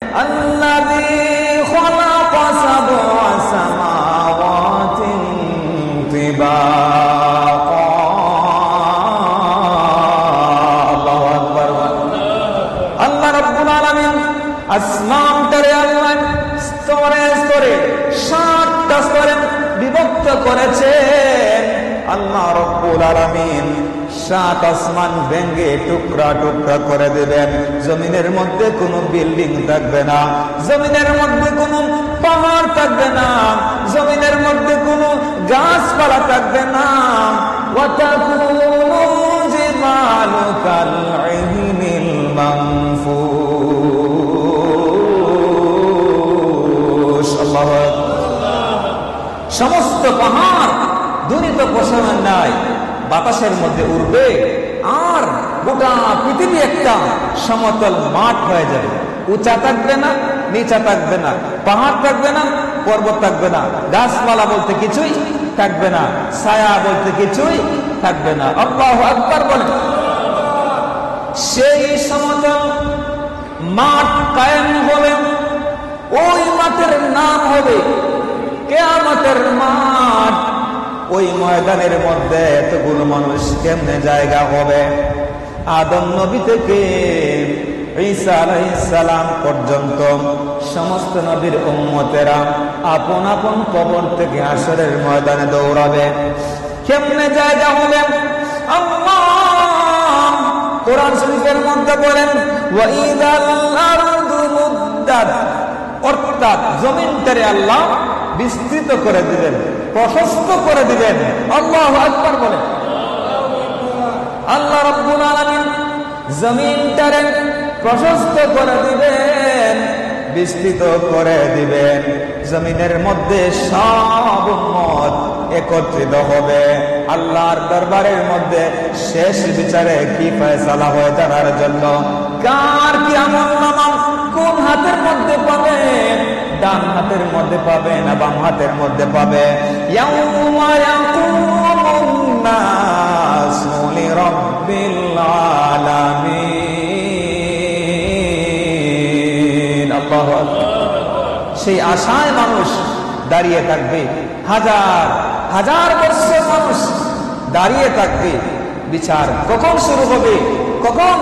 الذي خلق سبع سماوات طباقا الله أكبر আল্লাহ রাব্বুল আলামিন আসমানটারে আল্লাহ স্তরে স্তরে 7টা স্তরে বিভক্ত করেছেন। আল্লাহ রাব্বুল আলামিন 7 আসমান ভেঙে টুকরা টুকরা করে দিবেন। জমিনের মধ্যে কোনো বিল্ডিং থাকবে না, জমিনের মধ্যে কোনো পাহাড় থাকবে না, জমিনের মধ্যে কোনো গাছপালা থাকবে না। ওয়াতাকুনু জিবালু কাল-ইহনিল মানফুশ। আল্লাহু আকবার। সমস্ত পাহাড় দুনিত পশমের নাই বাতাসের মধ্যে উড়বে, আর গোটা পৃথিবী একটা সমতল মাঠ হয়ে যাবে। উঁচা থাকবে না, নিচা থাকবে না, পাহাড় থাকবে না, পর্বত থাকবে না, গাছপালা বলতে কিছুই থাকবে না, ছায়া বলতে কিছুই থাকবে না। আল্লাহু আকবার বলেন। সেই সমতল মাঠ কায়েম হবে, ওই মাঠের নাম হবে কিয়ামতের মাঠ। ওই ময়দানের মধ্যে এতগুলো মানুষ কেমনে জায়গা হবে? আদম নবী থেকে ঈসা আলাইহিস সালাম পর্যন্ত সমস্ত নবীর উম্মতেরা আপন আপন কবর থেকে হাশরের ময়দানে দৌড়াবে। কেমনে জায়গা হবে? আল্লাহ কোরআন শরীফের মধ্যে বলেন ওয়াইদাল আরদু মুদ্দাত, অর্থাৎ জমিনটারে আল্লাহ বিস্তৃত করে দিবেন, প্রশস্ত করে দিবেন। আল্লাহু আকবার বলেন। আল্লাহ রাব্বুল আলামিন জমিনটারে প্রশস্ত করে দিবেন, বিস্তৃত করে দিবেন। জমিনের মধ্যে সব উম্মত একত্রিত হবে আল্লাহর দরবারের মধ্যে শেষ বিচারে কি ফয়সালা হয় জানার জন্য। কার কি আমলনামা কোন হাতের মধ্যে পাবে? ডান হাতের মধ্যে পাবে না বাম হাতের মধ্যে পাবে? ইয়াউমা ইয়াকুমুন নাসু লিরাব্বিল আলামিন। আল্লাহু আকবার। সেই আশায় মানুষ দাঁড়িয়ে থাকবে, হাজার হাজার বছর মানুষ দাঁড়িয়ে থাকবে। বিচার কখন শুরু হবে? কখন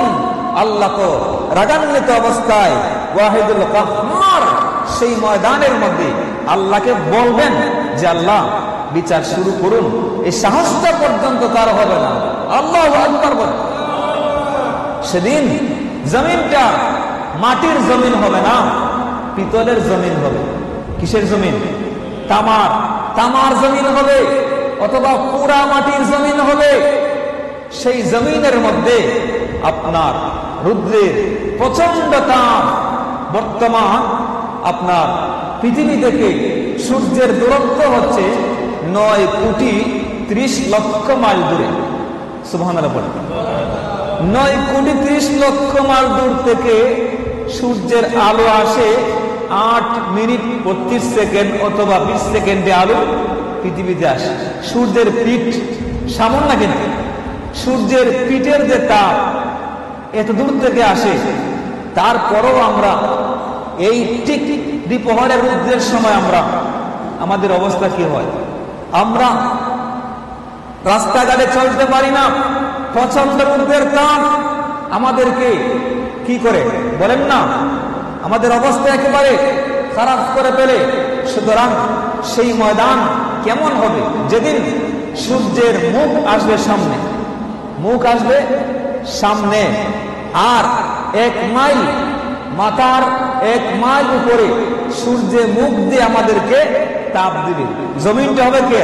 আল্লাহ তো রাগান্বিত অবস্থায় ওয়াহিদুল কাহ্হার সেই ময়দানের মধ্যে আল্লাহকে বলবেন যে আল্লাহ বিচার শুরু করুন। এই সাহসটা পর্যন্ত তার হবে না। আল্লাহু আকবার বলেন। সেদিন জমিনটা মাটির জমিন হবে না, পিতলের জমিন হবে। কিসের জমিন? তামার, তামার জমিন হবে, অথবা পুরা মাটির জমিন হবে। সেই জমিনের মধ্যে আপনার রুদ্রের প্রচন্ড তাপ। বর্তমান আপনার পৃথিবী থেকে সূর্যের দূরত্ব হচ্ছে 9,30,00,000 মাইল দূরে। সুবহানাল্লাহ বলেন। 9,30,00,000 মাইল দূর থেকে সূর্যের আলো আসে 8 মিনিট 32 সেকেন্ড অথবা 20 সেকেন্ডে আলো পৃথিবীতে আসে। সূর্যের পিঠ সামান্য, কিন্তু সূর্যের পিঠের যে তাপ এত দূর থেকে আসে, তারপরও আমরা এই ঠিক দ্বিপ্রহরের রৌদ্রের সময় আমাদের অবস্থা কি হয়? আমরা রাস্তাঘাটে চলতে পারি না, প্রচন্ড রৌদ্রের তাপ আমাদেরকে কি করে বলেন না, আমাদের অবস্থা একেবারে খারাপ করে ফেলে। সুতরাং সেই ময়দান কেমন হবে? যেদিন সূর্যের মুখ আসবে সামনে, মুখ আসবে সামনে, আর 1 মাইল মাথার 1 মাইল উপরে সূর্যের মুখ দিয়ে আমাদেরকে তাপ দিবে। জমিনটা হবে কে?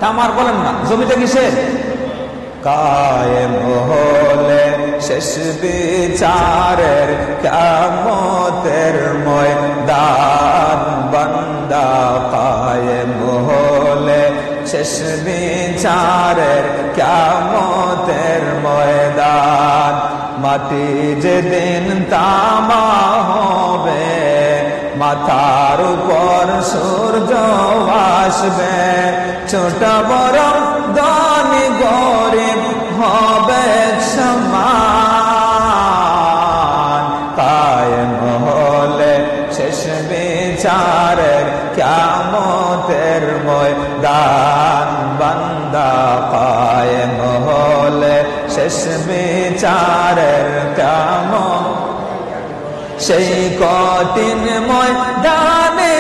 তামার। বলেন না, জমিটা কিসের? কায়েম হলে শেষ বিচারের কিয়ামতের ময়দান, বান্দা কায়েম হলে শেষ বিচারের কিয়ামতের ময়দান। মাটি যেদিন তামা হবে, মাথার উপর সূর্য আসবে, ছোট বড় ধনী গরিব হবে সমান। কায়েম হলে বিচারের কিয়ামতের ময়দান বান্দা কায়েম হলে শেষ বিচারের কিয়ামত সেই কঠিন ময়দানে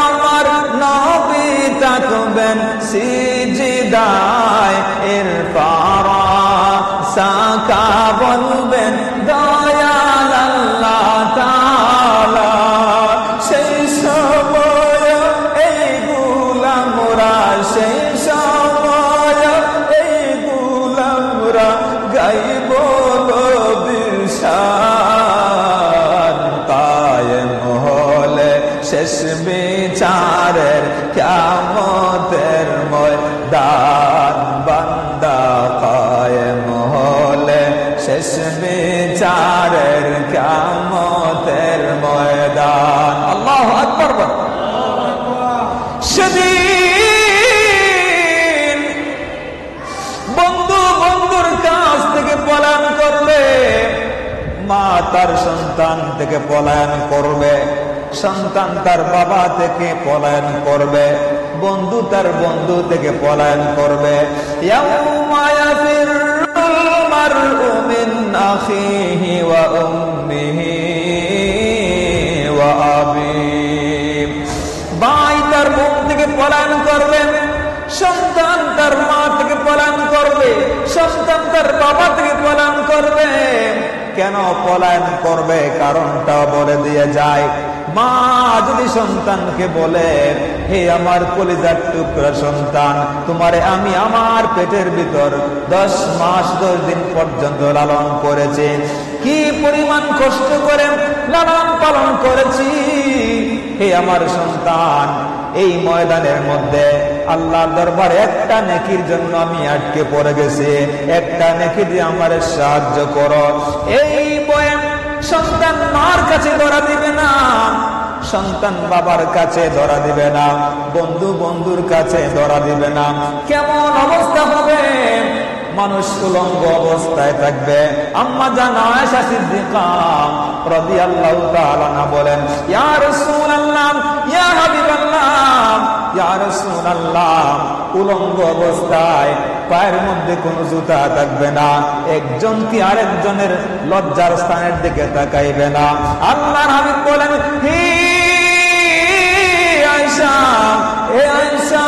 আমার নবী থাকবেন সিজদায় ইরফারা সাকা বলবেন দয়াল আল্লাহ তাআলা সেই সময় এই গোলামরা সেই সময় এই গোলামরা গাইব নবীর শান কায়েম হলে শেষ বিচারের কিয়ামতের ময়দান বান্দা কায়েম হলে শেষ বিচারের কিয়ামতের ময়দান আল্লাহু আকবার সেদিন বন্ধু বন্ধুর কাছ থেকে পলায়ন করবে, মা তার সন্তান থেকে পলায়ন করবে, সন্তান তার বাবা থেকে পলায়ন করবে, বন্ধু তার বন্ধু থেকে পলায়ন করবে। ইয়াউমা ইয়াফিরুল মারউ মিন আখিহি ওয়া উম্মিহি ওয়া আবিহি। ভাই তার বোন থেকে পলায়ন করবে, সন্তান তার মা থেকে পলায়ন করবে, সন্তান তার বাবা থেকে পলায়ন করবে। কেন পলায়ন করবে কারণটা বলে দিয়ে যায়। মা যদি সন্তানকে বলে, হে আমার কলিজার টুকরা সন্তান, তোমারে আমি আমার পেটের ভিতর 10 মাস 10 দিন পর্যন্ত লালন করেছি, কি পরিমাণ কষ্ট করে লালন পালন করেছি, হে আমার সন্তান এই ময়দানের মধ্যে আল্লাহর দরবারে একটা নেকির জন্য আমি আটকে পড়ে গেছি, একটা নেকি দিয়ে আমার সাহায্য করো। এই বয়ান সন্তান মার কাছে ধরা দিবে না, সন্তান বাবার কাছে ধরা দিবে না, বন্ধু বন্ধুর কাছে ধরা দিবে না। কেমন অবস্থা হবে? মানুষ উলঙ্গ অবস্থায় থাকবে। আম্মা জান আয়েশা সিদ্দিকা রাদিয়াল্লাহু তাআলা আনহা বলেন, ইয়া রাসূলুল্লাহ, ইয়া হাবিবাল্লাহ, ইয়া রাসূলুল্লাহ, উলঙ্গ অবস্থায় পায়ের মধ্যে কোনো জুতা থাকবে না, একজন কি আরেকজনের লজ্জার স্থানের দিকে তাকাইবে না। আল্লাহর হাবিব বলেন, হে আয়েশা, হে আয়েশা,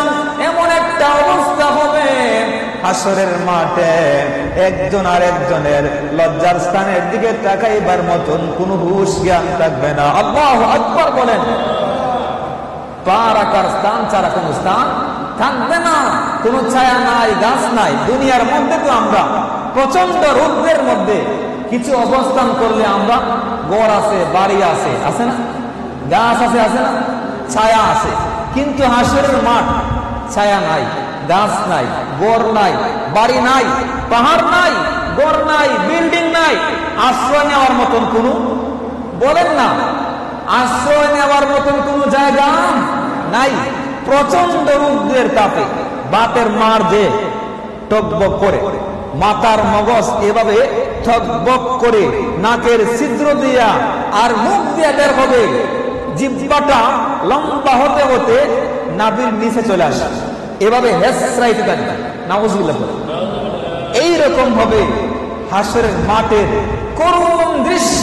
এমন একটা অবস্থা হবে হাসরের মাঠে একজন আরেকজনের লজ্জার স্থানের দিকে তাকাইবার মতন কোন হুঁশ জ্ঞান থাকবে না। আল্লাহু আকবার বলেন। পা রাখার স্থান ছাড়া কোন স্থান থাকবে না, কোন ছায়া নাই, গাছ নাই। দুনিয়ার মধ্যে তো আমরা প্রচন্ড রৌদ্রের মধ্যে কিছু অবস্থান করলে আমরা ঘর আছে, বাড়ি আছে, আছে না, গাছ আছে, আছে না, ছায়া আছে। কিন্তু হাসরের মাঠ ছায়া নাই, গাছ নাই, ঘর নাই, বাড়ি নাই, পাহাড় নাই, ঘর নাই, বিল্ডিং নাই, আশ্রয় নেওয়ার মতন কোন, বলেন না, আশ্রয় নেওয়ার মতন কোন জায়গা নাই। প্রচন্ড রৌদ্রের তাপে বাতের মার যে টকবক করে, মাথার মগজ এভাবে ঠকবক করে নাকের ছিদ্র দিয়া আর মুখ দিয়া বের হবে, জিহ্বাটা লম্বা হতে হতে নাভির নিচে চলে আসে, এভাবে হেসরাইতে থাকে। নাউজুবিল্লাহ। এইরকম ভাবে হাসরের মাঠের করুণ দৃশ্য।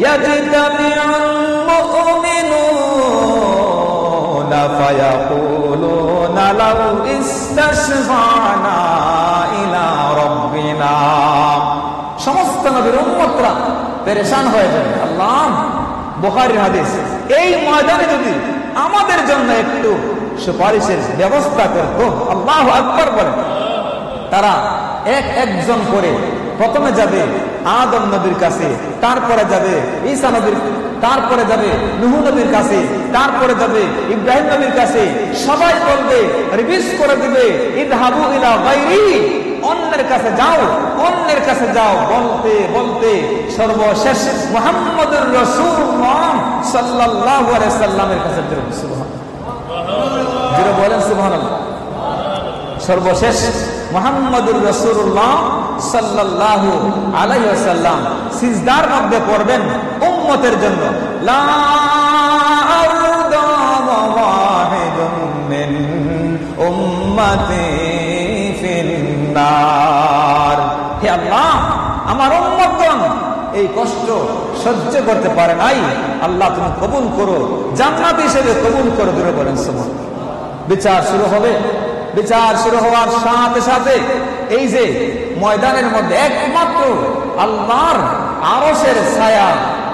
ইয়াজতামিউল মুমিনুনা ফায়াকুলুনা লাউ ইস্তাশফা'না ইলা রাব্বিনা। সমস্ত নবীর উম্মতরা পেরেশান হয়ে যাবে। আল্লাহ, বুখারীর হাদিস, এই ময়দানে যদি আমাদের জন্য একটু সুপারিশের ব্যবস্থা করতো। আল্লাহু আকবার বলেন। তারা একজন করে প্রথমে যাবে আদম নবীর কাছে, তারপরে যাবে ঈসা নবীর, তারপরে যাবে নূহ নবীর কাছে, তারপরে যাবে ইব্রাহিম নবীর কাছে। সবাই বলবে, রিভিউজ করে দিবে, ইযহাবু ইলা গায়রি, অন্যের কাছে যাও, অন্যের কাছে যাও, বলতে বলতে সর্বশেষ মুহাম্মদুর রাসূলুল্লাহ সাল্লাল্লাহু আলাইহি সাল্লামের কাছে যাবে। সুবহানাল্লাহ, যারা বলেন সুবহানাল্লাহ। সর্বশেষ মুহাম্মদুর রাসূলুল্লাহ সাল্লাল্লাহু আলাইহি ওয়াসাল্লাম সিজদার মধ্যে পড়বেন উম্মতের জন্য। লা এই কষ্ট সহ্য করতে পারে নাই, আল্লাহ তুমি কবুল করো, জান্নাত হিসেবে কবুল করো। দূরে বলেন সুবহানাল্লাহ। বিচার শুরু হবে। বিচার শুরু হওয়ার সাথে সাথে এই যে ময়দানের মধ্যে একমাত্র আল্লাহর আরশের ছায়া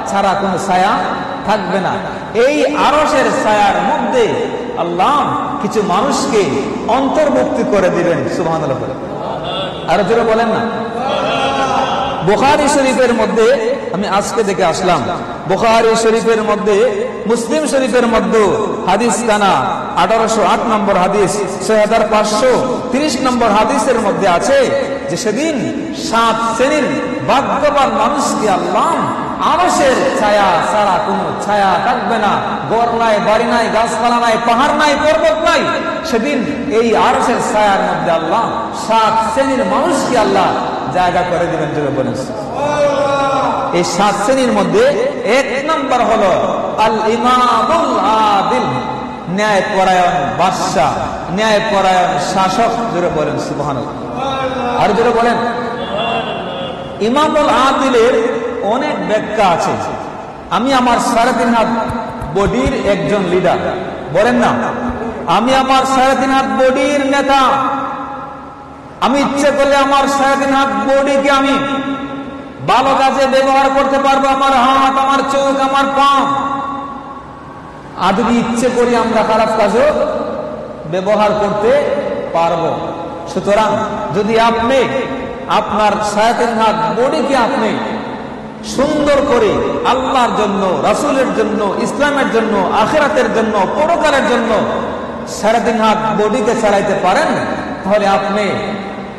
ছাড়া কোনো ছায়া থাকবে না। এই আরশের ছায়ার মধ্যে আল্লাহ কিছু মানুষকে অন্তর্ভুক্তি করে দিবেন। সুবহানাল্লাহ বলেন, আরো জোরে বলেন না। বুখারী শরীফের মধ্যে আমি আজকে দেখে আসলাম, বুখারী শরীফের মধ্যে, মুসলিম শরীফের মধ্যে হাদিস কানা 1808 নম্বর হাদিস, 6530 নম্বর হাদিসের মধ্যে আছে যে সেদিন 7 শ্রেণীর ভাগ্যবান মানুষকে আল্লাহ আরশের ছায়া ছাড়া কোনো ছায়া থাকবে না। ঘর নাই, বাড়ি নাই, গাছপালা নাই, পাহাড় নাই, পর্বত নাই। সেদিন এই আরশের ছায়ার মধ্যে আল্লাহ 7 শ্রেণীর মানুষকে আল্লাহ জায়গা করে দিবেন। জোরে বলেন। এই 7 শ্রেণীর মধ্যে 1 নম্বর হলো আল ইমামুল আদিল, ন্যায় পরায়ণ বাদশা, ন্যায় পরায়ণ শাসক। জোরে বলেন সুবহানাল্লাহ। আর জোরে বলেন। ইমামুল আদিলের অনেক ব্যাখ্যা আছে। আমি আমার 3.5 হাত বডির একজন লিডার, বলেন না, আমি আমার 3.5 হাত বডির নেতা। আমি ইচ্ছে করলে আমার 3.5 হাত বডিকে আমি ভালো কাজে ব্যবহার করতে পারবো, আমার হাত, আমার চোখ, আমার পা। আর যদি ইচ্ছে করি আমরা খারাপ কাজও ব্যবহার করতে পারবো। সুতরাং যদি আপনি আপনার 3.5 হাত বডিকে আপনি সুন্দর করে আল্লাহর জন্য, রাসূলের জন্য, ইসলামের জন্য, আখিরাতের জন্য, পরকালের জন্য 3.5 হাত বডিকে চালাইতে পারেন, তাহলে আপনি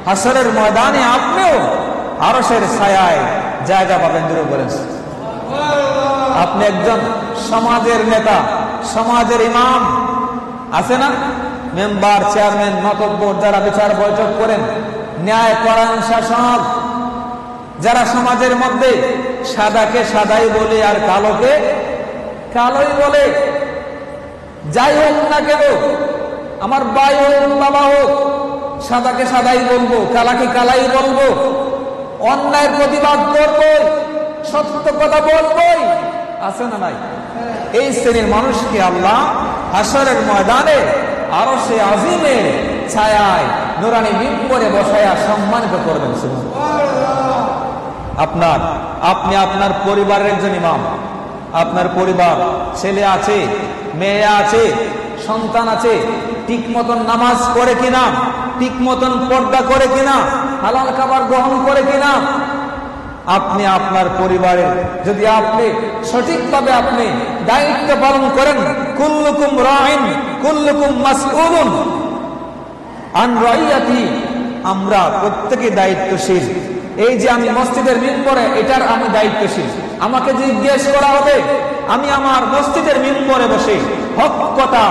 হাসরের ময়দানে আপনিও আরশের ছায়ায় জায়গা পাবেন। দূরে বলেন। আপনি একজন সমাজের নেতা, সমাজের ইমাম আছে না, মেম্বার, চেয়ারম্যান, মাতব্বর, যারা বিচার বৈঠক করেন, ন্যায় পরায়ণ শাসক, যারা সমাজের মধ্যে সাদাকে সাদাই বলে আর কালোকে কালোই বলে। যাই হোক না কেন, আমার ভাই হোক, বাবা হোক, সাদাকে সাদাই বলবো, কালাকে কালাই বলবো, অন্যায়ের প্রতিবাদ করবো, সত্য কথা বলবই। আছে না নাই? এই শ্রেণীর মানুষকে আল্লাহ হাসরের ময়দানে আরশে আজিমের ছায়ায় নুরানি মিম্বরে বসায়া সম্মানিত করবেন। আপনি আপনার পরিবারের একজন ইমাম। আপনার পরিবার, ছেলে আছে, মেয়ে আছে, সন্তান আছে, ঠিক মতন নামাজ পড়ে কিনা, ঠিক মতন পর্দা করে কিনা, হালাল খাবার গ্রহণ করে কিনা, আপনি আপনার পরিবারের যদি আপনি সঠিকভাবে আপনি দায়িত্ব পালন করেন, কুল্লুকুম রাইন কুল্লুকুম মাসউলুন আন রাইয়াতি, আমরা প্রত্যেকে দায়িত্বশীল। এই যে আমি মসজিদের মিম্বরে, এটার আমি দায়িত্বশীল। আমাকে জিজ্ঞেস করা হবে আমি আমার মসজিদের মিম্বরে বসে হক কথা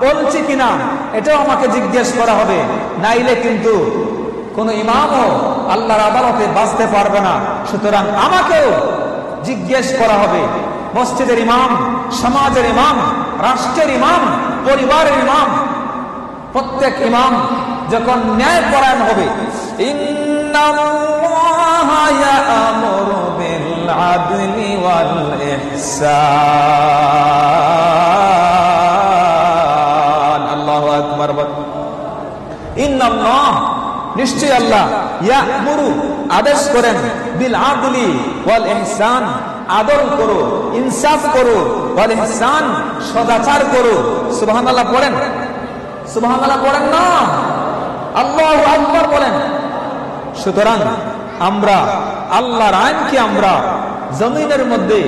বলছি কিনা, এটাও আমাকে জিজ্ঞেস করা হবে। নাইলে কিন্তু কোন ইমামও আল্লাহর আদালতে বাঁচতে পারবে না। সুতরাং আমাকেও জিজ্ঞেস করা হবে। মসজিদের ইমাম, সমাজের ইমাম, রাষ্ট্রের ইমাম, পরিবারের ইমাম, প্রত্যেক ইমাম যখন ন্যায় পরায়ণ হবে, ইন্নাল্লাহা ইয়া'মুরু বিল আদলি ওয়াল ইহসান। আল্লাহু আকবার। ইন্নাল্লাহ, নিশ্চয় আল্লাহ, ইয়া'মুরু, আদেশ করেন, বিল আদলি ওয়াল ইহসান, আদর করো, ইনসাফ করো, ওয়াল ইহসান, সদাচার করো। সুবহানাল্লাহ পড়েন, সুবহানাল্লাহ পড়েন না, আল্লাহু আকবার বলেন। সুতরাং আমরা আল্লাহর আইনকে আমরা জমিনের মধ্যে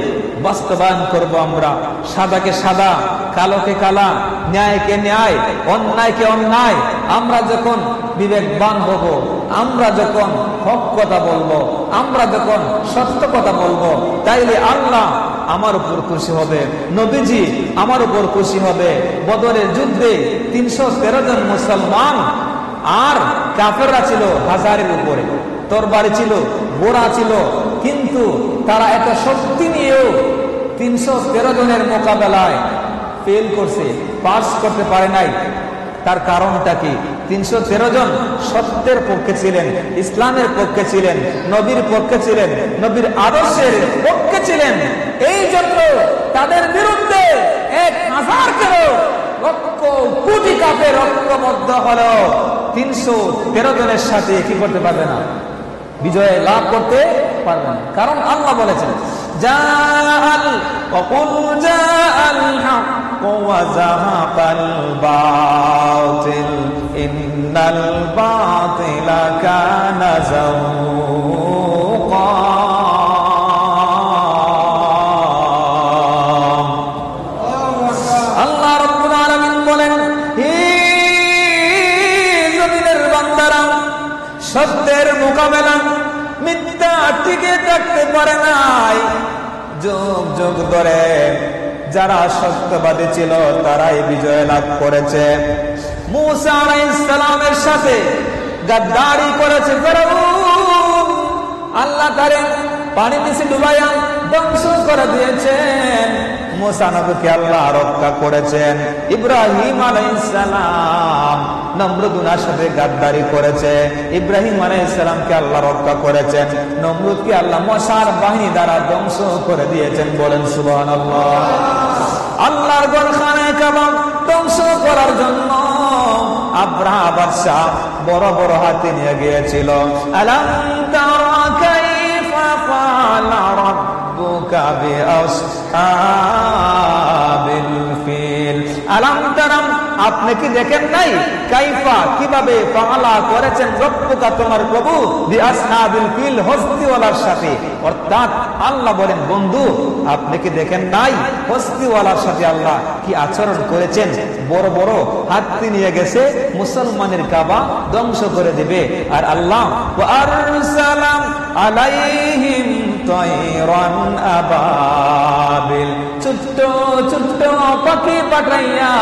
বাস্তবায়ন করব। আমরা সাদাকে সাদা, কালোকে কালা, ন্যায়কে ন্যায়, অন্যায়কে অন্যায়। আমরা যখন বিবেকবান হব, আমরা যখন হক কথা বলবো, আমরা যখন সত্য কথা বলবো, তাইলে আল্লাহ আমার উপর খুশি হবে, নবীজি আমার উপর খুশি হবে। বদরের যুদ্ধে 313 জন মুসলমান আর কাফেররা ছিল 1000-এর উপরে, তরবারি ছিল, ঘোড়া ছিল, কিন্তু তারা এত শক্তি নিয়েও 313 জনের মোকাবেলায় ফেল করছে, পাস করতে পারে নাই। তার কারণটা কি? 313 জন সত্যের পক্ষে ছিলেন, ইসলামের পক্ষে ছিলেন, নবীর পক্ষে ছিলেন, নবীর আদর্শের পক্ষে ছিলেন। এই জন্য তাদের বিরুদ্ধে 1000 লক্ষ কোটি কাফের ঐক্যবদ্ধ হলো 313 জনের সাথে কি করতে পারবে না? বিজয় লাভ করতে পারবে না। কারণ আল্লাহ বলেছেন জাআল ওয়াকুল জাআল হক ওয়া যাহাকাল বাতিল ইন্নাল বাতিলা কানা যাউকা। আল্লাহ রাব্বুল আলামিন বলেন, হে জমিনের বান্দারা, সত্যের মোকাবেলা মিথ্যা টিকে থাকতে পারে নাই। যুগ যুগ ধরে যারা সত্যবাদী ছিল তারাই বিজয় লাভ করেছে। মূসা আলাইহিস সালামের সাথে গাদ্দারি করেছে ফিরআউন, আল্লাহ তারে পানি নিচে ডুবাইয়া ধ্বংস করে দিয়েছেন। মূসা নবীকে আল্লাহ রক্ষা করেছেন। ইব্রাহিম আলাইহিস সালাম নমরুদের সাথে গাদ্দারি করেছে, ইব্রাহিম আলাইহিস সালামকে আল্লাহ রক্ষা করেছেন। নমরুদকে আল্লাহ মশার বাহিনী দ্বারা ধ্বংস করে দিয়েছেন। বলেন সুবহানাল্লাহ। আল্লাহর ঘরখানায় কাবা ধ্বংস করার জন্য আব্রাহা বাদশা বড় বড় হাতি নিয়ে গিয়েছিল। আলাম তারা কাইফা ফাআলা রাব্বুকা বিআসহাবিল ফিল। আলাম তারা, আপনি কি দেখেন নাই? কাইফা, কিভাবে ফাআলা করেছেন রব্বুকা, তোমার প্রভু, বিআসহাবিল ফিল, হস্তিওয়ালার সাথে। অর্থাৎ আল্লাহ বলেন, বন্ধু আপনি কি দেখেন নাই হস্তিওয়ালার সাথে আল্লাহ কি আচরণ করেছেন? বড় বড় হাতি নিয়ে গেছে, মুসলমানের কাবা ধ্বংস করে দিবে। আর আল্লাহ ওয়া আরসালাম আলাইহিম তায়রান আবাবিল, ছোট্ট ছোট্ট পাখি পাঠাইয়া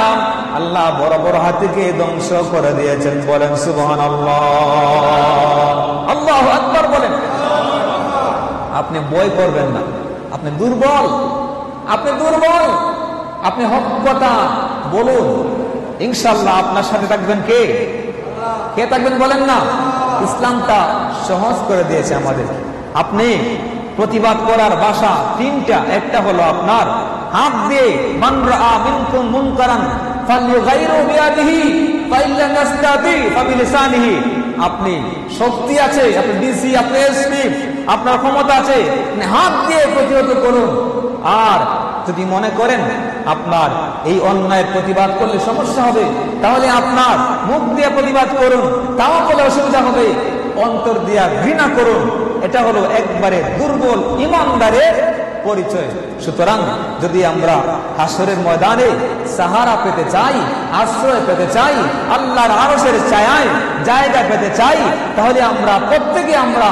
আল্লাহ বড় বড় হাতিকে ধ্বংস করে দিয়েছেন। বলেন সুবহানাল্লাহ। আল্লাহু আকবার বলেন। আপনি ভয় করবেন না, আপনি দুর্বল, আপনি দুর্বল, আপনি হক কথা বলুন, ইনশাআল্লাহ আপনার সাথে থাকবেন কে? কে থাকবেন বলেন না? ইসলামটা সহজ করে দিয়েছে আমাদের। আপনি প্রতিবাদ করার ভাষা তিনটা। একটা হলো আপনার হাত দিয়ে, মান রাআ মিনকুম মুনকারান ফালইউগাইরু বিয়াদিহি ফাইন লাম ইস্তাতি ফাবিলিসানিহি। আপনি শক্তি আছে, আপনি ডিসি, আপনি এসপি, আপনার ক্ষমতা আছে, হাত দিয়ে প্রতিহত করুন। আর যদি মনে করেন আপনার এই অন্যায়ের প্রতিবাদ করলে সমস্যা হবে, তাহলে আপনার মুখ দিয়ে প্রতিবাদ করুন, তাও বলে অসুবিধা হবে। অন্তর দিয়া ঘৃণা করুন। এটা হলো একবারে দুর্বল ইমানদারের পরিচয়। সুতরাং যদি আমরা হাসরের ময়দানে সাহারা পেতে চাই, আশ্রয় পেতে চাই, আল্লাহর আরশের ছায়ায় জায়গা পেতে চাই, তাহলে আমরা প্রত্যেকে আমরা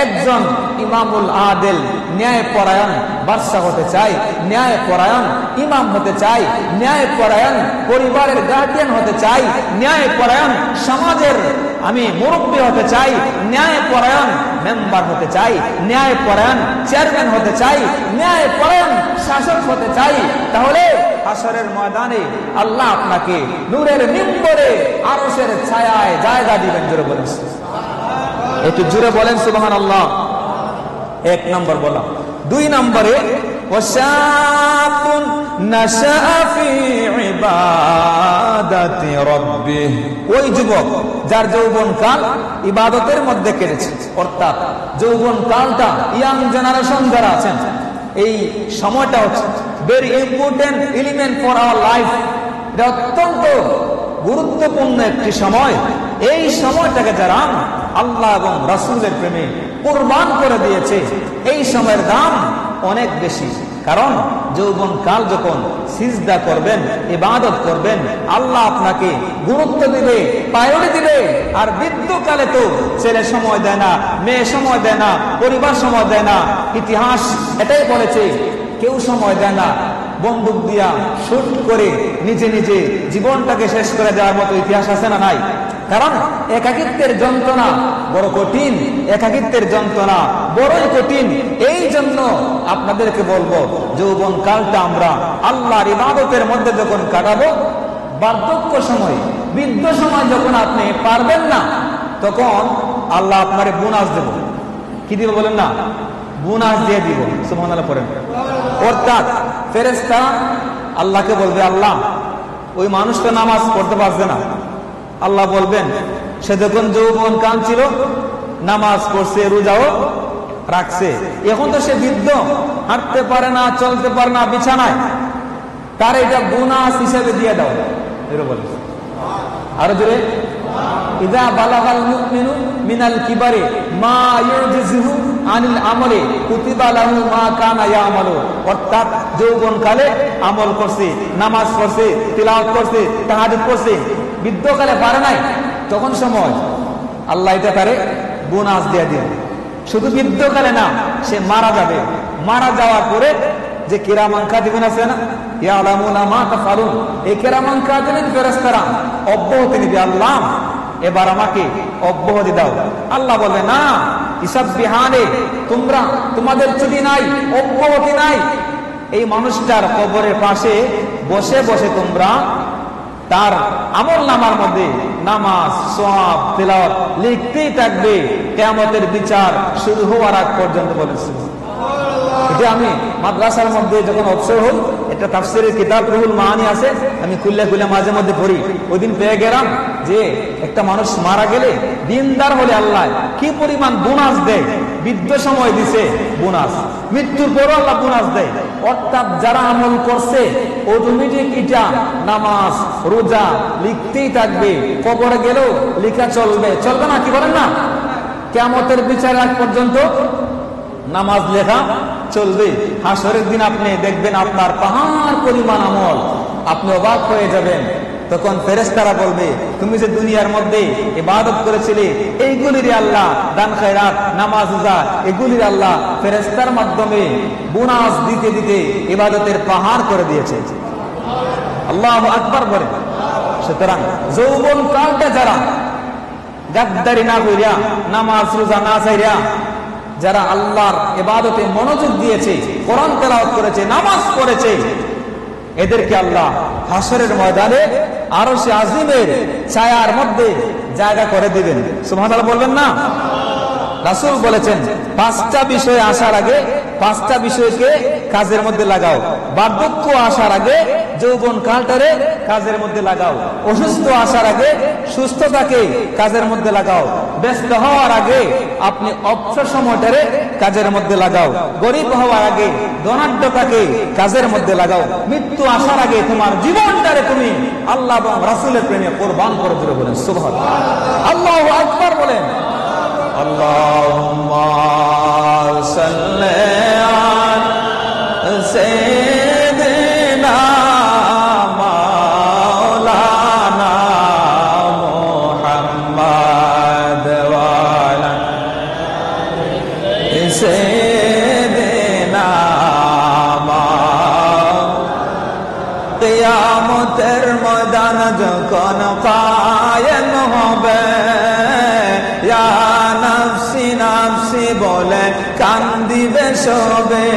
একজন ইমামুল আদেল, ন্যায় পরায়ণ বাদশা হতে চাই, ন্যায় পরায়ণ ইমাম হতে চাই, ন্যায় পরায়ণ পরিবারের গার্ডিয়ান হতে চাই, ন্যায় পরায়ণ সমাজের আমি মুরব্বী হতে চাই, ন্যায় পরায়ণ মেম্বার হতে চাই, ন্যায় পরায়ণ চেয়ারম্যান হতে চাই, ন্যায় পরায়ণ শাসক হতে চাই। তাহলে হাসরের ময়দানে আল্লাহ আপনাকে নূরের মিম্বরে আরশের ছায়ায় জায়গা দিবেন। জোরে বলেন, একটু জোরে বলেন সুবহানাল্লাহ। এক নম্বর বললাম। দুই নম্বরে ওয়াশাবুন নাশাআ ফি ইবাদাতি রাব্বিহ, ওই যুবক যার যৌবনকাল ইবাদতের মধ্যে কেটেছে। অর্থাৎ যৌবনকালটা ইয়াং জেনারেশন যারা আছেন, এই সময়টা হচ্ছে very important element for our life. এটা অত্যন্ত গুরুত্বপূর্ণ একটি সময়। এই সময়টাকে যারা আল্লাহ এবং রাসূলের প্রেমে কুরবান করে দিয়েছে, এই সময়ের দাম অনেক বেশি। কারণ যৌবন কাল যখন সিজদা করবেন, ইবাদত করবেন, আল্লাহ আপনাকে গুরুত্ব দিবে, প্রায়োরিটি দিবে। আর বৃদ্ধকালে তো ছেলে সময় দেয় না, মেয়ে সময় দেয় না, পরিবার সময় দেয় না। ইতিহাস এটাই বলেছে, কেউ সময় দেয় না। বন্দুক দিয়া শুট করে নিজে নিজে জীবনটাকে শেষ করে দেওয়ার মতো ইতিহাস আছে না? নাই। কারণ একাকিত্বের যন্ত্রণা বড় কঠিন, একাকিত্বের যন্ত্রণা বড়ই কঠিন। এই জন্য আপনাদেরকে বলবো, যৌবন কালটা আমরা আল্লাহর ইবাদতের মধ্যে যখন কাটাবো, বার্ধক্য সময়, বৃদ্ধ সময় যখন আপনি পারবেন না, তখন আল্লাহ আপনারে বোনাস দেব। কি দিব বলেন না? বোনাস দিয়ে দিব। সুবহানাল্লাহ পড়েন। অর্থাৎ ফেরেশতা আল্লাহকে বলবে, আল্লাহ ওই মানুষটা নামাজ পড়তে পারছে না। আল্লাহ বলবেন, সে যখন যৌবন কাল ছিল নামাজ পড়ছে, রোজাও রাখছে, এখন তো সে বৃদ্ধ, হাঁটতে পারে না, চলতে পারে না, বিছানায়, তার এটা বোনাস হিসেবে দিয়ে দাও। এরকম বলে। আরো জোরে, ইযা বালাগাল মুমিনু মিনাল কিবারি মা ইউজিজুহু আনিল আমলি কুতিবা লাহু মা কানা ইয়ামালু। অর্থাৎ যৌবন কালে আমল করছে, নামাজ পড়ছে, তিলাওয়াত করছে, তাহাজ্জুদ করছে, বৃদ্ধকালে পারে নাই, তখন সময় আল্লাহ এটা তারে বোনাস দিয়ে দিবে। শুধু বৃদ্ধকালে না, সে মারা যাবে, মারা যাওয়ার পরে যে কিরামান কাতিবিন আছে না, ইয়ালামুনা মা তাফালুন, এই কিরামান কাতিবিন ফেরেশতারা অব্যাহতি নিবে, আল্লাহ এবার আমাকে অব্যাহতি দাও। আল্লাহ বলবে, না, হিসাব বিহানে, তোমরা তোমাদের ছুটি নাই, অব্যাহতি নাই। এই মানুষটার কবরের পাশে বসে বসে তোমরা তার আমল নামার মধ্যে নামাজ, সওয়াব, তিলাওয়াত লিখতেই থাকবে কিয়ামতের বিচার শুরু হওয়ার আগ পর্যন্ত। বলেছি এটা আমি মাদ্রাসার মধ্যে যখন অবসর হই, একটা তাফসীরের কিতাব রুহুল মাআনি আছে, আমি খুলে মাঝে মধ্যে পড়ি। ওই দিন পেয়ে গেলাম যে একটা মানুষ মারা গেলে দিনদার হলে আল্লাহ কি পরিমাণ বোনাস দেয়। বৃদ্ধ সময় দিছে বোনাস, মৃত্যুর পরও আল্লাহ বোনাস দেয়। অর্থাৎ যারা আমল করছে অটোমেটিক এটা নামাজ, রোজা লিখতেই থাকবে, কবরে গেলেও লেখা চলবে। চলবে না? কি বলেন না? কিয়ামতের বিচার আগ পর্যন্ত নামাজ লেখা চলবে। হাসরের দিন আপনি দেখবেন আপনার পাহাড় পরিমাণ আমল, আপনি অবাক হয়ে যাবেন। তখন ফেরেশতারা বলবে, তুমি যে দুনিয়ার মধ্যে ইবাদত করেছিলে, এইগুলির আল্লাহ দান খায়রাত, নামাজ, রোজা, এগুলির আল্লাহ ফেরেশতার মাধ্যমে বোনাস দিতে দিতে ইবাদতের পাহাড় করে দিয়েছে। আল্লাহু আকবার বলে। সুতরাং যৌবন কালটা যারা গাদ্দারি না কইরা, নামাজ রোজা না চাইরা, যারা আল্লাহর ইবাদতে মনোযোগ দিয়েছে, কোরআন তেলাওয়াত করেছে, নামাজ পড়েছে, এদেরকে আল্লাহ হাসরের ময়দানে আরশে আজিমের ছায়ার মধ্যে জায়গা করে দিবেন। সুবহানাল্লাহ বলবেন না? রাসূল বলেছেন, 5টা বিষয় আসার আগে 5টা বিষয়কে কাজের মধ্যে লাগাও। বার্ধক্য আসার আগে যৌবন কালটারে কাজের মধ্যে লাগাও। অসুস্থ আসার আগে সুস্থতাকে কাজের মধ্যে লাগাও। ব্যস্ত হওয়ার আগে আপনি অবসর সময়টারে কাজের মধ্যে লাগাও। গরিব হওয়ার আগে ধনাঢ্যতাকে কাজের মধ্যে লাগাও। মৃত্যু আসার আগে তোমার জীবনটারে তুমি আল্লাহ এবং রাসূলের প্রেমে কুরবান করে দিবে। বলেন সুবহানাল্লাহ, আল্লাহু আকবার বলেন। আল্লাহুম্মা সাল্লি আলা সাইয়্যিদিনা মাওলানা মুহাম্মাদ ওয়া আলা সাইয়্যিদিনা কিয়ামতের ময়দান যখন কায়েম হবে, ইয়া নাফসি নাফসি বলে কান্দিবে সবে।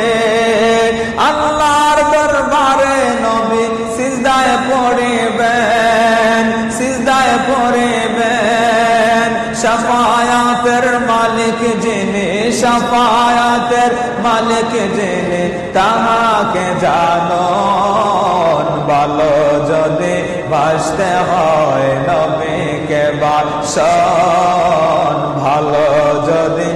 আল্লাহর দরবারে নবী সিজদায় পড়িবেন, সিজদায় পড়িবেন। শাফায়াতের মালিক যিনি, শাফায়াতের মালিক যিনি, তাহাকে জানুন। ভালো যদি বাসতে হয় নবীকে বাসন, ভালো যদি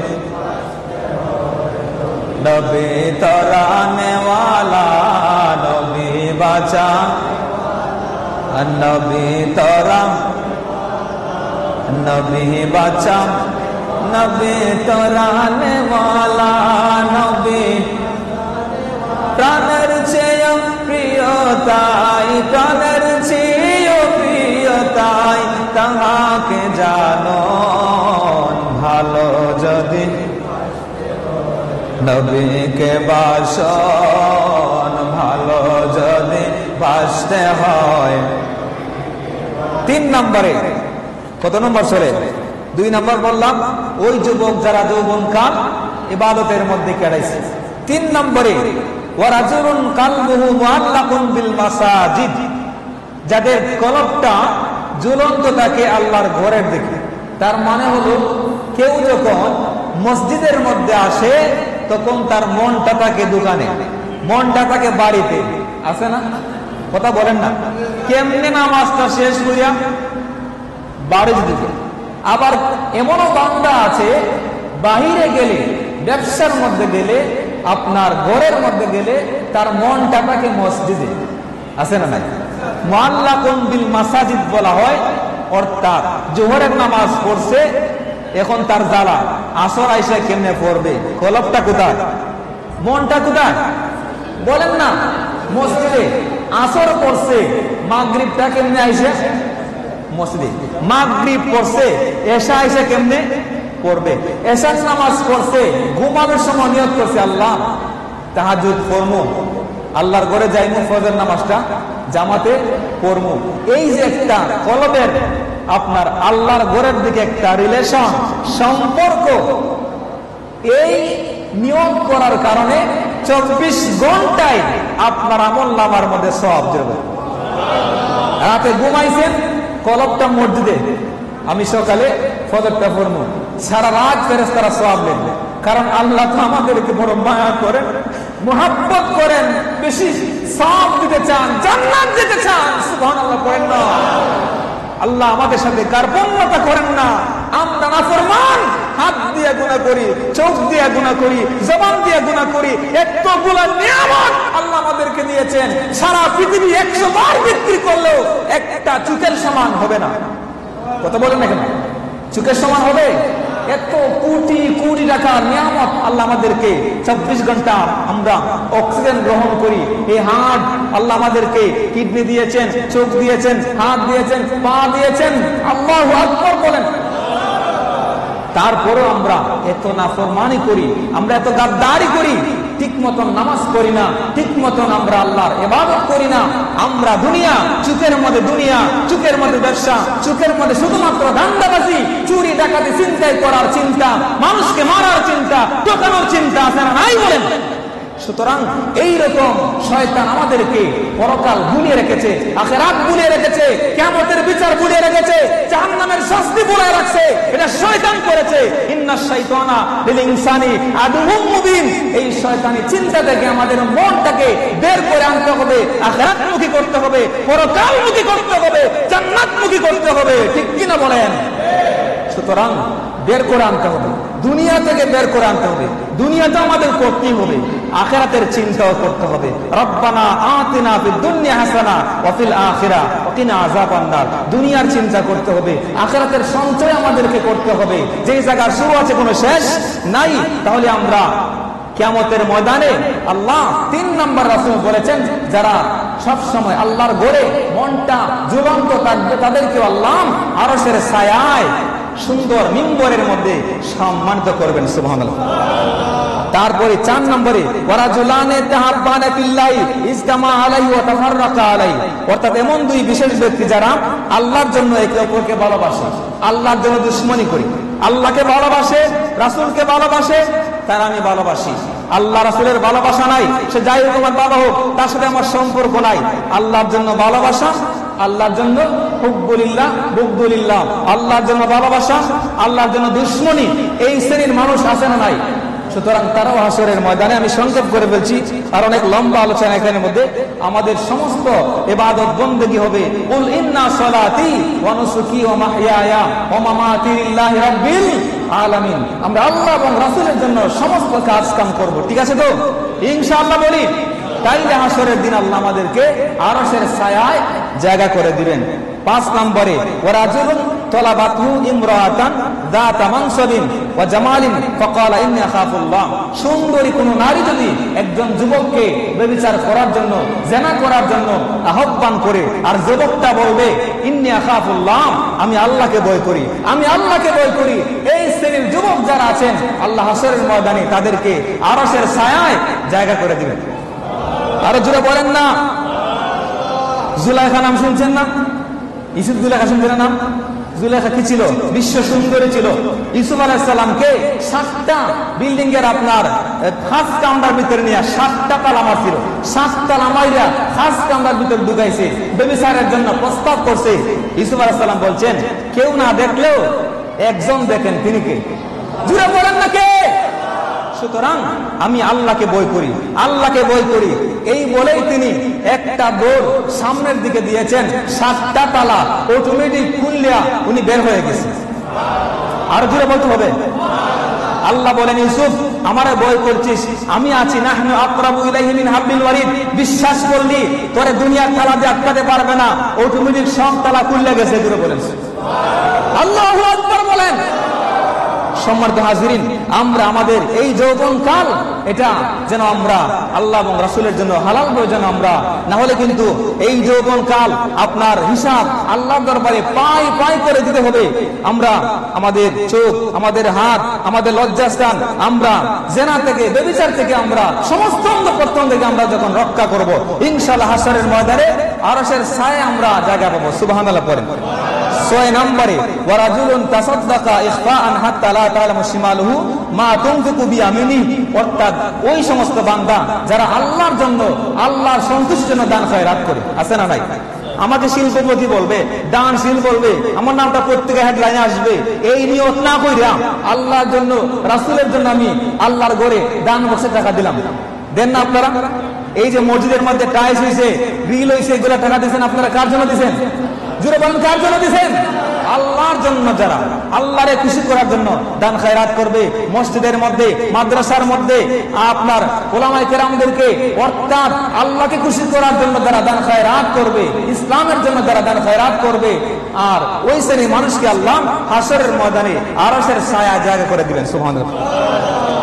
নবী তরানে ওয়ালা, নবী বাঁচা, নবী তরা, নবী বাঁচা, নবী তরানে ওয়ালা, নবী প্রাণের চেয়ে প্রিয় তাই, প্রাণের চেয়ে প্রিয় তাই, তাহাকে জানুন। ভালো যদি নবীকে বাসন, ভালো যদি বাসতে হয়। 3 নম্বরে, কত নম্বর চলে? 2 নম্বর বললাম, ওই যুবক যারা যৌবন কাল ইবাদতের মধ্যে কাটাইছে। 3 নম্বরে ওয়ারাজুলুন কালবুহু মুআল্লাকুন বিল মাসাজিদ, যাদের কলবটা ঝুলন্ত থাকে আল্লাহর ঘরের দিকে। তার মানে হলো কেউ যখন মসজিদের মধ্যে আসে তখন তার মনটা থাকে দোকানে, মনটা থাকে বাড়িতে, আছে না? কথা বলেন না? কেমনে নামাজটা শেষ করিয়া বাড়ির দিকে। আবার এমনও বান্দা আছে বাহিরে গেলে, ব্যবসার মধ্যে গেলে, আপনার ঘরের মধ্যে গেলে তার মনটা থাকে মসজিদে, আছে না নাই? মুআল্লাকুন বিল মাসাজিদ বলা হয়, অর্থাৎ জোহরের নামাজ পড়ছে, এখন তার জ্বালা আসর আইসা কেমনে পড়বে, কলবটা কোথায়, মনটা কোথায় বলেন না? মসজিদে। আসর পড়ছে, মাগরিবটা কেমনে আইসা মসজিদে, মাগরিব পড়ছে, এশা আইসা কেমনে পড়বে, এশার নামাজ পড়ছে, ঘুমানোর সময় নিয়ত করছে আল্লাহ তাহাজ্জুদ পড়মু, আল্লাহর ঘরে যাইমু, ফজর নামাজটা জামাতে পড়মু। এই যে একটা কলবের আপনার আল্লাহর ঘরের দিকে একটা রিলেশন, সম্পর্ক, এই নিয়ম করার কারণে 24 ঘন্টায় আপনার আমল নামার মধ্যে সওয়াব যাবে। রাতে ঘুমাইছেন, কলবটা মসজিদে, আমি সকালে ফজরটা পড়বো, সারা রাত ফেরেশতারা সওয়াব নেবে। কারণ আল্লাহ তো আমাদেরকে বড় মায়া করেন, মুহাব্বত করেন, বেশি সওয়াব দিতে চান, জান্নাত দিতে চান। সুবহানাল্লাহ করেন না? আল্লাহ আমাদের সাথে কার্পণ্যতা করেন না। আমরা নাফরমান, হাত দিয়ে গুনাহ করি, চোখ দিয়ে গুনাহ করি, জবান দিয়ে গুনাহ করি। এতগুলা নিয়ামত আল্লাহ আমাদেরকে দিয়েছেন, সারা পৃথিবী 100 বার বিক্রি করলেও একটা চুকের সমান হবে না। কথা বলেন না কেন? চুকের সমান হবে? এত কোটি কোটি টাকার নিয়ামত আল্লাহ আমাদেরকে, 24 ঘন্টা আমরা অক্সিজেন গ্রহণ করি। এই হার্ট আল্লাহ আমাদেরকে কিডনি দিয়েছেন, চোখ দিয়েছেন, হাত দিয়েছেন, পা দিয়েছেন। আল্লাহু আকবার বলেন। তারপরেও আমরা এত নাফরমানি করি, আমরা এত গাদ্দারি করি, ঠিক মতন নামাজ পড়ি না, ঠিক মতন আমরা আল্লাহর ইবাদত করি না। আমরা দুনিয়া, চুকের মধ্যে দুনিয়া, চুকের মধ্যে ব্যবসা, চুকের মধ্যে শুধুমাত্র ধান্দাবাজি, চুরি ডাকাতি, চিন্তাই করার চিন্তা, মানুষকে মারার চিন্তা, ঠকানোর চিন্তা আছে না নাই বলেন? সুতরাং এইরকম শয়তান আমাদেরকে পরকাল ভুলিয়ে রেখেছে, আখিরাত ভুলিয়ে রেখেছে, কিয়ামতের বিচার ভুলিয়ে রেখেছে, জাহান্নামের শাস্তি ভুলিয়ে রাখছে। এটা শয়তান করেছে। ইন্নাশ শাইতানা লিল ইনসানি আদুউম মুবিন। এই শয়তানি চিন্তা থেকে আমাদের মনটাকে বের করে আনতে হবে, আখিরাতমুখী করতে হবে, পরকালমুখী করতে হবে, জান্নাতমুখী করতে হবে। ঠিক কিনা বলেন? সুতরাং বের করে আনতে হবে, দুনিয়া থেকে বের করে আনতে হবে। দুনিয়াটা আমাদের করতেই হবে, আখিরাতের চিন্তাও করতে হবে। রব্বানা আতিনা ফিদ দুনিয়া হাসানা ওয়া ফিল আখিরা ওয়া কিনা আযাবান নার। দুনিয়ার চিন্তা করতে হবে, আখিরাতের সঞ্চয় আমাদেরকে করতে হবে। যেই জায়গার শুরু আছে কোনো শেষ নাই, তাহলে আমরা কিয়ামতের ময়দানে আল্লাহ 3 নম্বর রাসূল বলেছেন, যারা সব সময় আল্লাহর ঘরে মনটা ঝুলন্ত থাকবে তাদেরকে আল্লাহ আরশের ছায়ায় সুন্দর মিম্বরের মধ্যে সম্মানিত করবেন। সুবহানাল্লাহ। তারপরে 4 নম্বরে ওয়ারাজুলানে তাহাব্বানা ফিল্লাহি ইজতামা আলাইহি ওয়া তাফাররাকা আলাইহি, অর্থাৎ এমন 2 বিশেষ ব্যক্তি যারা আল্লাহর জন্য একে অপরকে ভালোবাসে, আল্লাহর জন্য দুশমনি করে, আল্লাহকে ভালোবাসে, রাসূলকে ভালোবাসে, তার আমি ভালোবাসি। আল্লাহ রাসূলের ভালোবাসা নাই, সে যাই হোক আমার বাবা হোক, তার সাথে আমার সম্পর্ক নাই। আল্লাহর জন্য ভালোবাসা, আল্লাহর জন্য হুব্বুলিল্লাহ বুগদুলিল্লাহ, আল্লাহর জন্য ভালোবাসা, আল্লাহর জন্য দুশমনি। এই শ্রেণীর মানুষ আছে না নাই? সুতরাং তারাও হাসরের ময়দানে, আমি সংক্ষেপ করে বলছি আর অনেক লম্বা আলোচনা এখানের মধ্যে, আমাদের সমস্ত ইবাদত বন্দেগী হবে কুল ইন্না সলাতি ওয়া নুসুকি ওয়া মাহইয়ায়া ওয়া মামাতি লিল্লাহি রাব্বিল আলামিন। আমরা আল্লাহ এবং রাসূলের জন্য সমস্ত কাজ কাম করব, ঠিক আছে তো? ইনশাআল্লাহ বলি। তাইলে হাসরের দিন আল্লাহ আমাদেরকে আরশের ছায়ায় জায়গা করে দিবেন। 5 নম্বরে ওয়ারাজুলুন তলাবাতহু ইমরাআতান যাতা মানসাবিন ওয়া জামালিন ফাকালা ইন্নী আখাফুল্লাহ। সুন্দরী কোন নারী যদি একজন যুবককে ব্যভিচার করার জন্য, জিনা করার জন্য আহ্বান করে, আর যুবকটা বলবে ইন্নী আখাফুল্লাহ, আমি আল্লাহকে ভয় করি, আমি আল্লাহকে ভয় করি, এই শ্রেণীর যুবক যারা আছেন আল্লাহ হাসরের ময়দানে তাদেরকে আরশের ছায়ায় জায়গা করে দিবেন। আরো জোরে বলেন না? জুলাইখা নাম শুনছেন না? ইউসুফ জুলেখা শুনছেন নাম? জুলেখা কি ছিল? বিশ্ব সুন্দরী ছিল। ইউসুফ আলাইহিস সালামকে 7টা বিল্ডিং এর আপনার ফার্স্ট কাউন্টার ভিতরে নিয়ে 7টা তালা মারছিল। 7 তালা মাইরা ফার্স্ট কাউন্টার ভিতরে ঢুকাইছে, ব্যভিচারের জন্য প্রস্তাব করছে। ইউসুফ আলাইহিস সালাম বলছেন, কেউ না দেখলেও একজন দেখেন, তিনি কে? জুড়ে বলেন না কে? সুতরাং আমি আল্লাহকে ভয় করি, আল্লাহকে ভয় করি, এই বলেই তিনি একটা দৌড় সামনের দিকে দিয়েছেন। 7টা তালা অটোমেটিক খুললিয়া উনি বের হয়ে গেছে। আর জুড়ে বলতে হবে। আল্লাহ বলেন, ইউসুফ আমারে ভয় করছিস, আমি আছি, নাহনু আকরাবু ইলাইহি মিন হাবলিল ওয়ারিদ, বিশ্বাস করলি তোরে দুনিয়ার তালা দিয়ে আটকাতে পারবে না, অটোমেটিক সব তালা খুলে গেছে। জুড়ে বলেন আল্লাহু আকবার বলেন। সম্মানিত হাজিরিন, আমরা আমাদের এই যৌবন কাল এটা যেন আমরা আল্লাহ এবং রাসূলের জন্য হালাল করে যেন আমরা, না হলে কিন্তু এই যৌবন কাল আপনার হিসাব আল্লাহর দরবারে পাই পাই করে দিতে হবে। আমরা আমাদের চোখ, আমাদের হাত, আমাদের লজ্জাস্থান, আমরা জেনা থেকে, ব্যভিচার থেকে, আমরা সমস্ত অঙ্গ প্রত্যঙ্গ থেকে আমরা যখন রক্ষা করব, ইনশাআল্লাহ হাশরের ময়দানে আরশের ছায়ায় আমরা জায়গা পাবো। সুবহানাল্লাহ পড়েন। 6 নম্বরে ওয়ারাজুলুন তাসাদদাকা ইখফাআন হাত্তা লা তা'লামু শিমালুহু মা তুনফিকু বিয়ামিনিহি, অর্থাৎ ওই সমস্ত বান্দা যারা আল্লাহর জন্য, আল্লাহর সন্তুষ্টির জন্য দান খয়রাত করে। আছে না নাই? আমাকে শিল্পপতি বলবে, দানশীল বলবে, আমার নামটা প্রত্যেকের হেডলাইনে আসবে, এই নিয়ত না কইরা আল্লাহর জন্য, রাসূলের জন্য আমি আল্লাহর ঘরে দান বক্সে টাকা দিলাম। দেন না আপনারা? এই যে মসজিদের মধ্যে টাইলস হয়েছে, গ্রিল হয়েছে, এগুলো টাকা দিয়েছেন আপনারা কার জন্য দিয়েছেন? জুড়ে বলেন, কার জন্য দিয়েছেন? আল্লাহর জন্য। যারা আল্লাহরে খুশি করার জন্য দান খায়রাত করবে, মসজিদের মধ্যে, মাদ্রাসার মধ্যে আপনার ওলামায়ে কেরামদেরকে, অর্থাৎ আল্লাহকে খুশি করার জন্য যারা দান খায়রাত করবে, ইসলামের জন্য যারা দান খায়রাত করবে, আর ওই শ্রেণীর মানুষকে আল্লাহ হাশরের ময়দানে আরশের ছায়া জায়গা করে দিবেন। সুবহানাল্লাহ।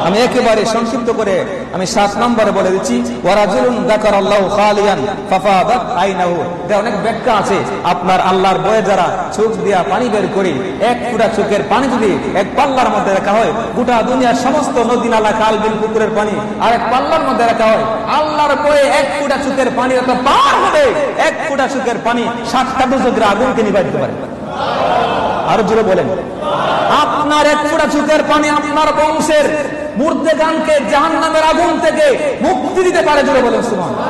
আমি একেবারে সংক্ষিপ্ত করে আমি 7 নম্বরে বলে দিচ্ছি, ওয়ারাজুলুন যাকারাল্লাহু খালিয়ান ফাফাদাত আইনাহু। এটা অনেক ব্যাখ্যা আছে। আপনার আল্লাহর ভয়ে যারা চোখ দিয়া পানি বের করে, এক ফোঁটা চোখের পানি যদি এক পাল্লার মধ্যে রাখা হয়, গোটা দুনিয়ার সমস্ত নদী নালা, খাল বিল, পুকুরের পানি আর এক পাল্লার মধ্যে রাখা হয়, আল্লাহর ভয়ে এক ফোঁটা চোখের পানি এত পার হবে, এক ফোঁটা চোখের পানি 7টা দুজকের আগুনকে নিভাই দিতে পারে। আরো জোরে বলেন। আপনার এক ফোঁটা চোখের পানি আপনার বংশের মুর্দেগানকে জাহান্নামের আগুন থেকে মুক্তি দিতে পারে। জোরে বলেন সুবহানাল্লাহ।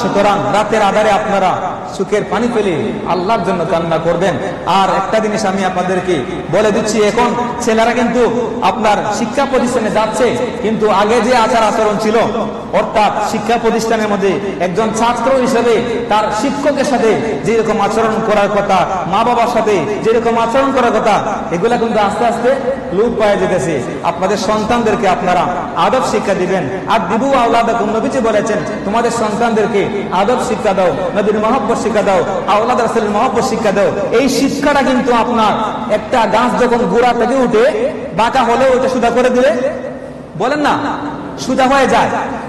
সুতরাং রাতের আধারে আপনারা চোখের পানি ফেলে আল্লাহর জন্য কান্না করবেন। আর একটা জিনিস আমি আপনাদেরকে বলে দিচ্ছি, এখন ছেলেরা কিন্তু আপনার শিক্ষা প্রতিষ্ঠানে যাচ্ছে, কিন্তু আগে যে আচার আচরণ ছিল, অর্থাৎ শিক্ষা প্রতিষ্ঠানের মধ্যে একজন ছাত্র হিসেবে তার শিক্ষকের সাথে যেরকম আচরণ করার কথা, মা বাবার সাথে যেরকম আচরণ করার কথা, এগুলা কিন্তু আস্তে আস্তে লোপ পাওয়া যেতেছে। আপনাদের সন্তানদেরকে আপনারা আদব শিক্ষা দিবেন। আর দিবু আওলাদাকুম, নবীজি বলেছেন তোমাদের সন্তানদেরকে আদব শিক্ষা দাও, নবীর মহব্বত শিক্ষা দাও, আওলাদ রাসূলের মহব্বত শিক্ষা দাও। এই শিক্ষাটা কিন্তু আপনার একটা গাছ যখন গোড়া থেকে উঠে বাঁকা হলে ওইটা সুদা করে দিলে, বলেন না, সুদা হয়ে যায়।